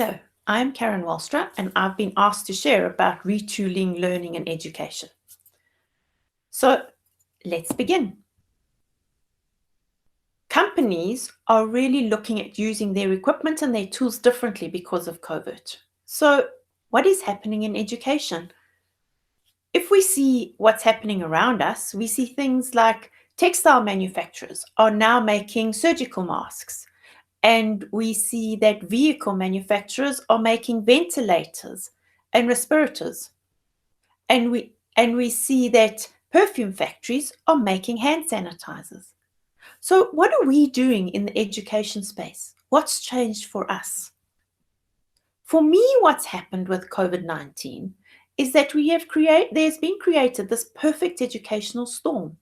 So, I'm Karen Walstra, and I've been asked to share about retooling learning and education. So, let's begin. Companies are really looking at using their equipment and their tools differently because of COVID. So, what is happening in education? If we see what's happening around us, we see things like textile manufacturers are now making surgical masks. And we see that vehicle manufacturers are making ventilators and respirators. And we see that perfume factories are making hand sanitizers. So what are we doing in the education space? What's changed for us? For me, what's happened with COVID-19 is that there's been created this perfect educational storm.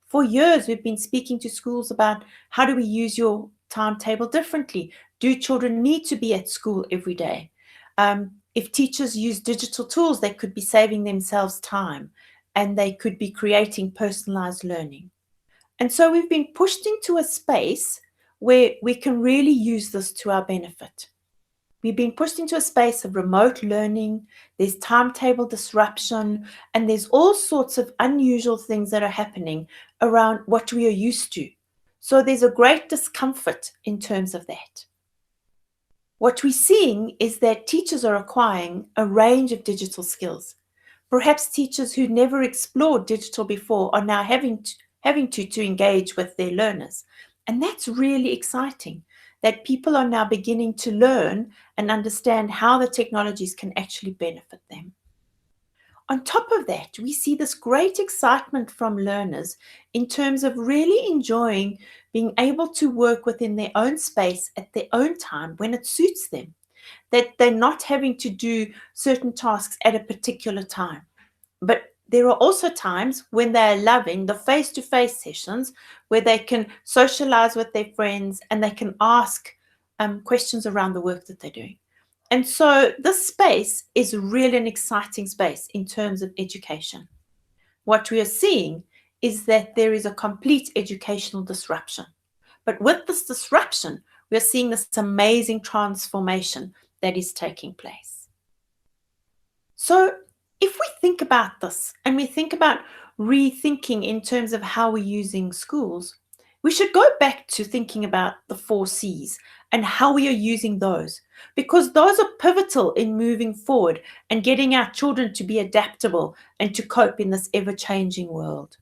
For years, we've been speaking to schools about how do we use your timetable differently? Do children need to be at school every day? If teachers use digital tools, they could be saving themselves time and they could be creating personalized learning. And so we've been pushed into a space where we can really use this to our benefit. We've been pushed into a space of remote learning, there's timetable disruption, and there's all sorts of unusual things that are happening around what we are used to. So there's a great discomfort in terms of that. What we're seeing is that teachers are acquiring a range of digital skills. Perhaps teachers who never explored digital before are now having to engage with their learners. And that's really exciting, that people are now beginning to learn and understand how the technologies can actually benefit them. On top of that, we see this great excitement from learners in terms of really enjoying being able to work within their own space at their own time when it suits them, that they're not having to do certain tasks at a particular time. But there are also times when they're loving the face-to-face sessions where they can socialize with their friends and they can ask questions around the work that they're doing. And so this space is really an exciting space in terms of education. What we are seeing is that there is a complete educational disruption. But with this disruption, we are seeing this amazing transformation that is taking place. So if we think about this and we think about rethinking in terms of how we're using schools, we should go back to thinking about the 4 C's and how we are using those, because those are pivotal in moving forward and getting our children to be adaptable and to cope in this ever-changing world.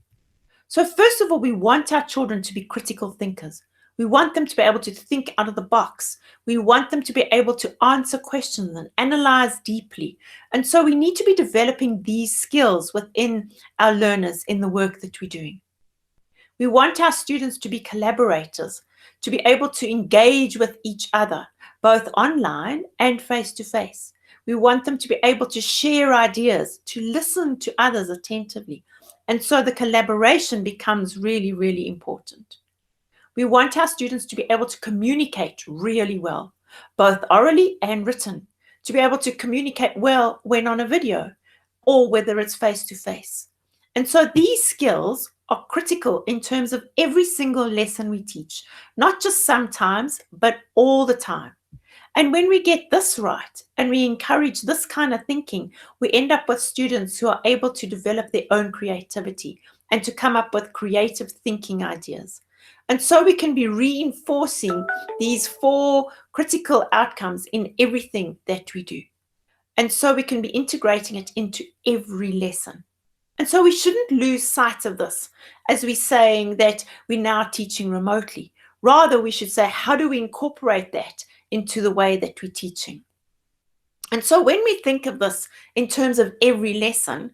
So first of all, we want our children to be critical thinkers. We want them to be able to think out of the box. We want them to be able to answer questions and analyze deeply. And so we need to be developing these skills within our learners in the work that we're doing. We want our students to be collaborators, to be able to engage with each other, both online and face-to-face. We want them to be able to share ideas, to listen to others attentively. And so the collaboration becomes really, really important. We want our students to be able to communicate really well, both orally and written, to be able to communicate well when on a video or whether it's face-to-face. And so these skills are critical in terms of every single lesson we teach, not just sometimes, but all the time. And when we get this right and we encourage this kind of thinking, we end up with students who are able to develop their own creativity and to come up with creative thinking ideas. And so we can be reinforcing these 4 critical outcomes in everything that we do. And so we can be integrating it into every lesson. And so we shouldn't lose sight of this as we're saying that we're now teaching remotely. Rather, we should say, how do we incorporate that into the way that we're teaching? And so when we think of this in terms of every lesson,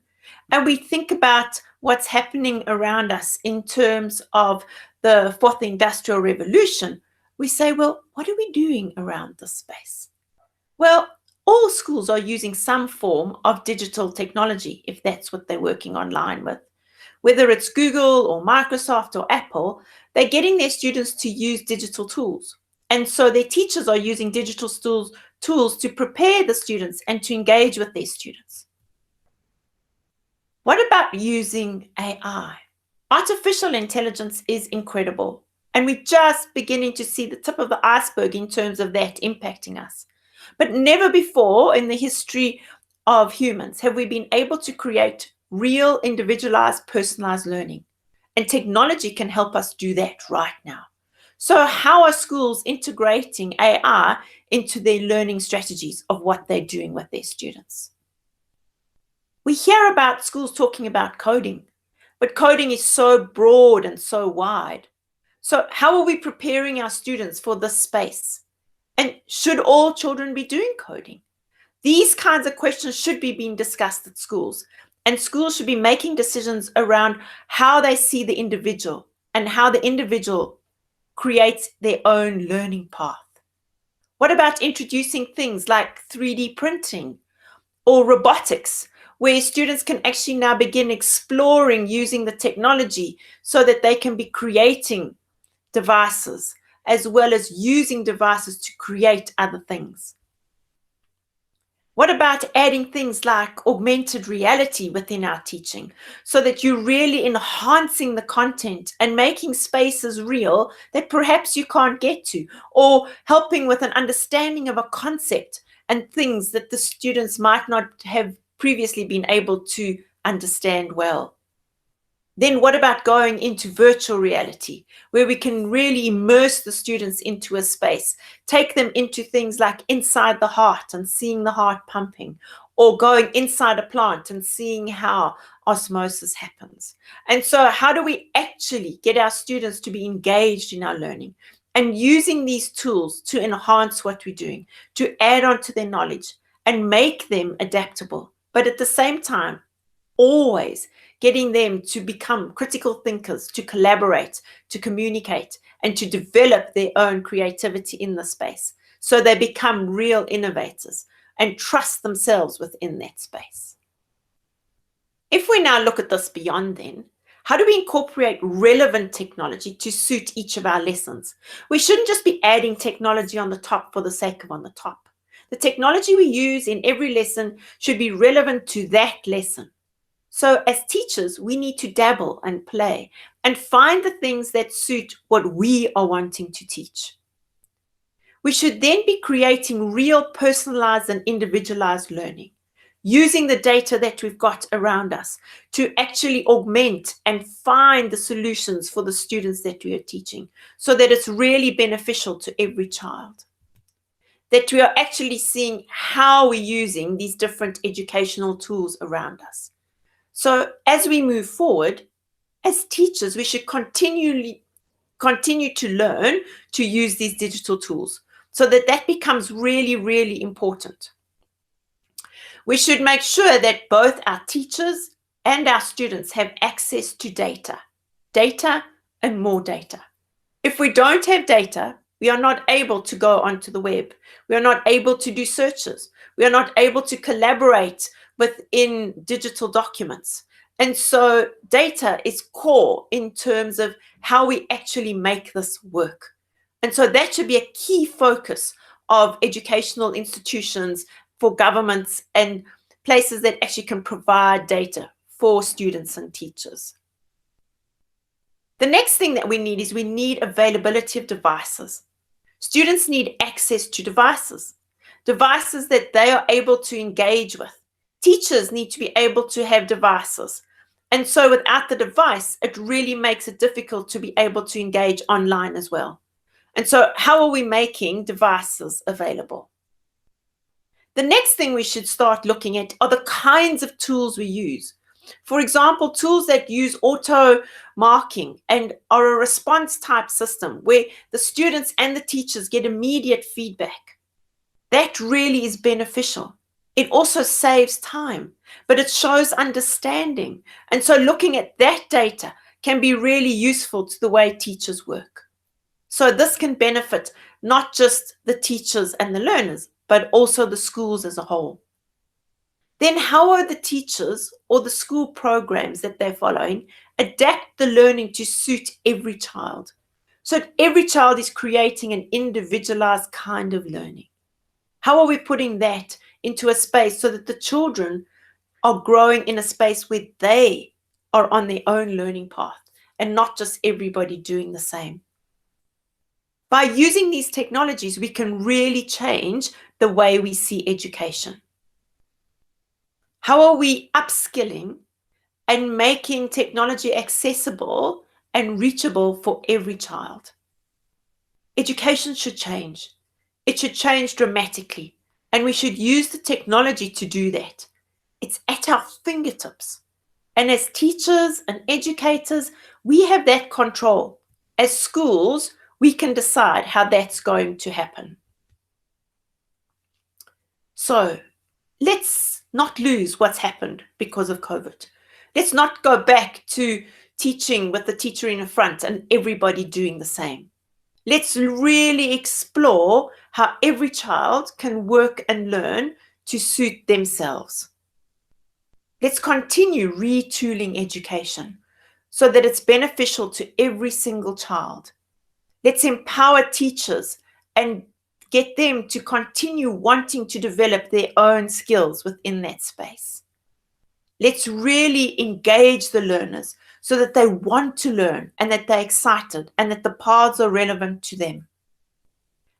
and we think about what's happening around us in terms of the 4th Industrial Revolution, we say, well, what are we doing around this space? Well, all schools are using some form of digital technology, if that's what they're working online with. Whether it's Google or Microsoft or Apple, they're getting their students to use digital tools. And so their teachers are using digital tools to prepare the students and to engage with their students. What about using AI? Artificial intelligence is incredible, and we're just beginning to see the tip of the iceberg in terms of that impacting us. But never before in the history of humans have we been able to create real, individualized, personalized learning. And technology can help us do that right now. So, how are schools integrating AI into their learning strategies of what they're doing with their students? We hear about schools talking about coding, but coding is so broad and so wide. So, how are we preparing our students for this space? And should all children be doing coding? These kinds of questions should be being discussed at schools, and schools should be making decisions around how they see the individual and how the individual creates their own learning path. What about introducing things like 3D printing or robotics, where students can actually now begin exploring using the technology so that they can be creating devices as well as using devices to create other things? What about adding things like augmented reality within our teaching so that you're really enhancing the content and making spaces real that perhaps you can't get to, or helping with an understanding of a concept and things that the students might not have previously been able to understand well? Then what about going into virtual reality, where we can really immerse the students into a space, take them into things like inside the heart and seeing the heart pumping, or going inside a plant and seeing how osmosis happens? And so how do we actually get our students to be engaged in our learning and using these tools to enhance what we're doing, to add on to their knowledge and make them adaptable, but at the same time, always getting them to become critical thinkers, to collaborate, to communicate, and to develop their own creativity in the space so they become real innovators and trust themselves within that space. If we now look at this beyond then, how do we incorporate relevant technology to suit each of our lessons? We shouldn't just be adding technology on the top for the sake of on the top. The technology we use in every lesson should be relevant to that lesson. So as teachers, we need to dabble and play and find the things that suit what we are wanting to teach. We should then be creating real personalized and individualized learning, using the data that we've got around us to actually augment and find the solutions for the students that we are teaching so that it's really beneficial to every child. That we are actually seeing how we're using these different educational tools around us. So as we move forward, as teachers, we should continue to learn to use these digital tools so that becomes really, really important. We should make sure that both our teachers and our students have access to data and more data. If we don't have data, we are not able to go onto the web. We are not able to do searches. We are not able to collaborate within digital documents. And so data is core in terms of how we actually make this work. And so that should be a key focus of educational institutions, for governments and places that actually can provide data for students and teachers. The next thing that we need availability of devices. Students need access to devices that they are able to engage with. Teachers need to be able to have devices. And so without the device, it really makes it difficult to be able to engage online as well. And so how are we making devices available? The next thing we should start looking at are the kinds of tools we use. For example, tools that use auto marking and are a response type system where the students and the teachers get immediate feedback. That really is beneficial. It also saves time, but it shows understanding. And so looking at that data can be really useful to the way teachers work. So this can benefit not just the teachers and the learners, but also the schools as a whole. Then how are the teachers or the school programs that they're following adapt the learning to suit every child? So every child is creating an individualized kind of learning. How are we putting that into a space so that the children are growing in a space where they are on their own learning path and not just everybody doing the same? By using these technologies, we can really change the way we see education? How are we upskilling and making technology accessible and reachable for every child? Education should change. It should change dramatically, and we should use the technology to do that. It's at our fingertips. And as teachers and educators, we have that control. As schools, we can decide how that's going to happen. So let's not lose what's happened because of COVID. Let's not go back to teaching with the teacher in the front and everybody doing the same. Let's really explore how every child can work and learn to suit themselves. Let's continue retooling education so that it's beneficial to every single child. Let's empower teachers and get them to continue wanting to develop their own skills within that space. Let's really engage the learners so that they want to learn and that they're excited and that the paths are relevant to them.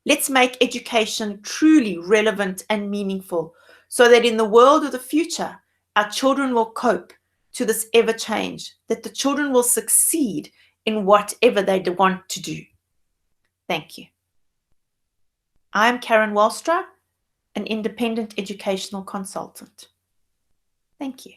Let's make education truly relevant and meaningful so that in the world of the future, our children will cope to this ever change, that the children will succeed in whatever they want to do. Thank you. I'm Karen Walstra, an independent educational consultant. Thank you.